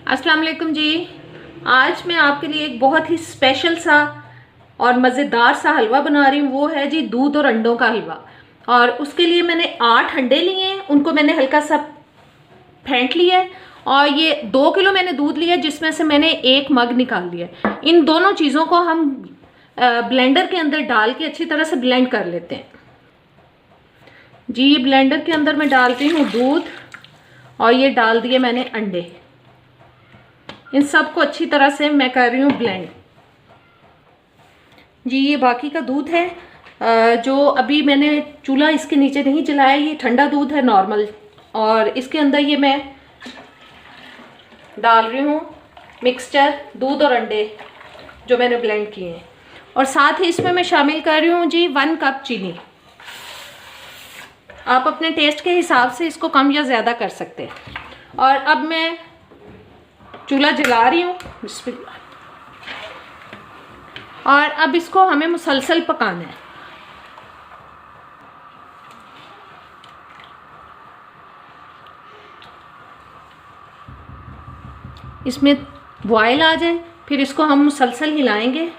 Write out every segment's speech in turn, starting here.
अस्सलाम वालेकुम जी। आज मैं आपके लिए एक बहुत ही स्पेशल सा और मज़ेदार सा हलवा बना रही हूँ। वो है जी दूध और अंडों का हलवा। और उसके लिए मैंने 8 अंडे लिए हैं, उनको मैंने हल्का सा फेंट लिया है। और ये 2 किलो मैंने दूध लिया है, जिसमें से मैंने 1 मग निकाल लिया है। इन दोनों चीज़ों को हम ब्लेंडर के अंदर डाल के अच्छी तरह से ब्लेंड कर लेते हैं जी। ये ब्लेंडर के अंदर मैं डालती हूँ दूध और ये डाल दिए मैंने अंडे। इन सब को अच्छी तरह से मैं कर रही हूँ ब्लेंड जी। ये बाकी का दूध है जो अभी मैंने चूल्हा इसके नीचे नहीं जलाया, ये ठंडा दूध है नॉर्मल। और इसके अंदर ये मैं डाल रही हूँ मिक्सचर दूध और अंडे जो मैंने ब्लेंड किए हैं। और साथ ही इसमें मैं शामिल कर रही हूँ जी 1 कप चीनी। आप अपने टेस्ट के हिसाब से इसको कम या ज़्यादा कर सकते हैं। और अब मैं चूल्हा जला रही हूँ बिस्मिल्लाह। और अब इसको हमें मुसलसल पकाना है। इसमें बॉयल आ जाए, फिर इसको हम मुसलसल हिलाएंगे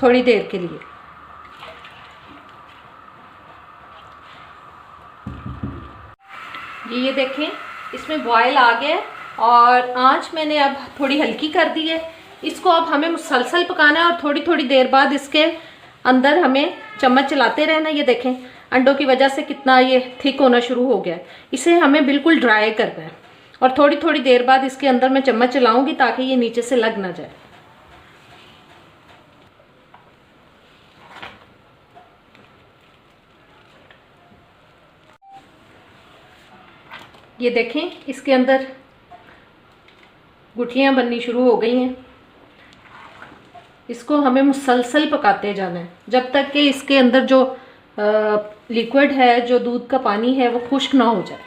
थोड़ी देर के लिए। ये देखें, इसमें बॉयल आ गया और आंच मैंने अब थोड़ी हल्की कर दी है। इसको अब हमें मुसलसल पकाना है और थोड़ी थोड़ी देर बाद इसके अंदर हमें चम्मच चलाते रहना। ये देखें अंडों की वजह से कितना ये थिक होना शुरू हो गया है। इसे हमें बिल्कुल ड्राई करना है और थोड़ी थोड़ी देर बाद इसके अंदर मैं चम्मच चलाऊंगी ताकि ये नीचे से लग ना जाए। ये देखें इसके अंदर गुठलियाँ बननी शुरू हो गई हैं। इसको हमें मुसलसल पकाते जाना है जब तक कि इसके अंदर जो लिक्विड है, जो दूध का पानी है, वो खुश्क ना हो जाए।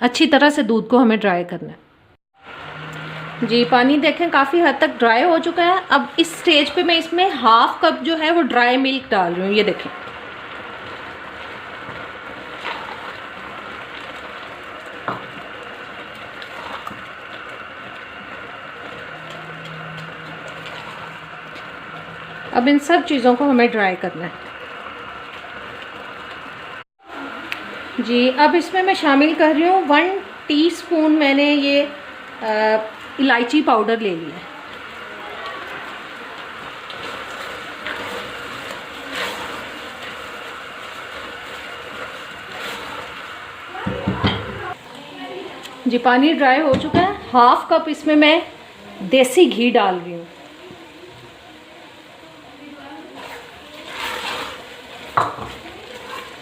अच्छी तरह से दूध को हमें ड्राई करना है जी। पानी देखें काफ़ी हद तक ड्राई हो चुका है। अब इस स्टेज पे मैं इसमें 1/2 कप जो है वो ड्राई मिल्क डाल रही हूँ। ये देखें अब इन सब चीज़ों को हमें ड्राई करना है जी। अब इसमें मैं शामिल कर रही हूँ 1 टीस्पून मैंने ये इलायची पाउडर ले लिया है। जी पानी ड्राई हो चुका है। 1/2 कप इसमें मैं देसी घी डाल रही हूँ।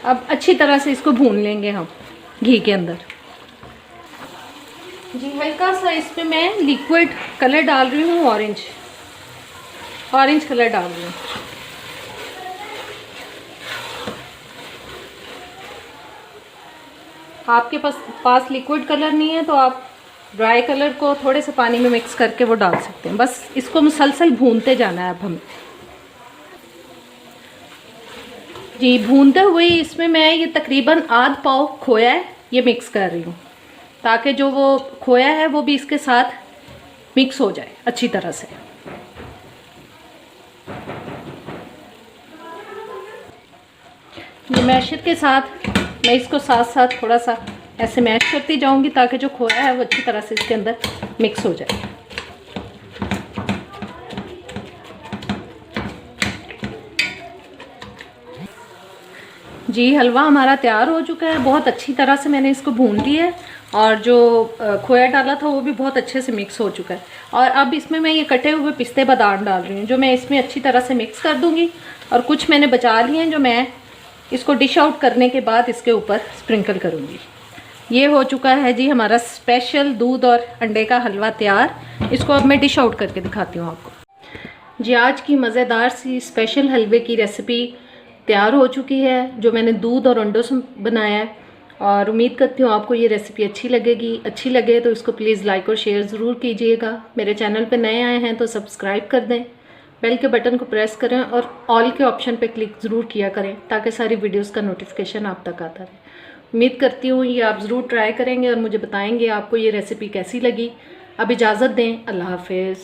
अब अच्छी तरह से इसको भून लेंगे हम घी के अंदर जी। हल्का सा इसमें मैं लिक्विड कलर डाल रही हूँ, ऑरेंज कलर डाल रही हूँ। आपके पास लिक्विड कलर नहीं है तो आप ड्राई कलर को थोड़े से पानी में मिक्स करके वो डाल सकते हैं। बस इसको मुसलसल भूनते जाना है अब हमें जी। भूनते हुए इसमें मैं ये तकरीबन आध पाव खोया है ये मिक्स कर रही हूँ ताकि जो वो खोया है वो भी इसके साथ मिक्स हो जाए अच्छी तरह से। ये मैशर के साथ मैं इसको साथ साथ थोड़ा सा ऐसे मैश करती जाऊंगी ताकि जो खोया है वो अच्छी तरह से इसके अंदर मिक्स हो जाए जी। हलवा हमारा तैयार हो चुका है। बहुत अच्छी तरह से मैंने इसको भून लिया है और जो खोया डाला था वो भी बहुत अच्छे से मिक्स हो चुका है। और अब इसमें मैं ये कटे हुए पिस्ते बादाम डाल रही हूँ जो मैं इसमें अच्छी तरह से मिक्स कर दूँगी। और कुछ मैंने बचा लिए हैं जो मैं इसको डिश आउट करने के बाद इसके ऊपर स्प्रिंकल करूँगी। ये हो चुका है जी हमारा स्पेशल दूध और अंडे का हलवा तैयार। इसको अब मैं डिश आउट करके दिखाती हूँ आपको जी। आज की मज़ेदार सी स्पेशल हलवे की रेसिपी तैयार हो चुकी है जो मैंने दूध और अंडों से बनाया है। और उम्मीद करती हूँ आपको ये रेसिपी अच्छी लगेगी। अच्छी लगे तो इसको प्लीज़ लाइक और शेयर ज़रूर कीजिएगा। मेरे चैनल पर नए आए हैं तो सब्सक्राइब कर दें। बेल के बटन को प्रेस करें और ऑल के ऑप्शन पे क्लिक ज़रूर किया करें ताकि सारी वीडियोस का नोटिफिकेशन आप तक आता रहे। उम्मीद करती हूँ ये आप ज़रूर ट्राई करेंगे और मुझे बताएंगे आपको ये रेसिपी कैसी लगी। अब इजाज़त दें, अल्लाह हाफिज़।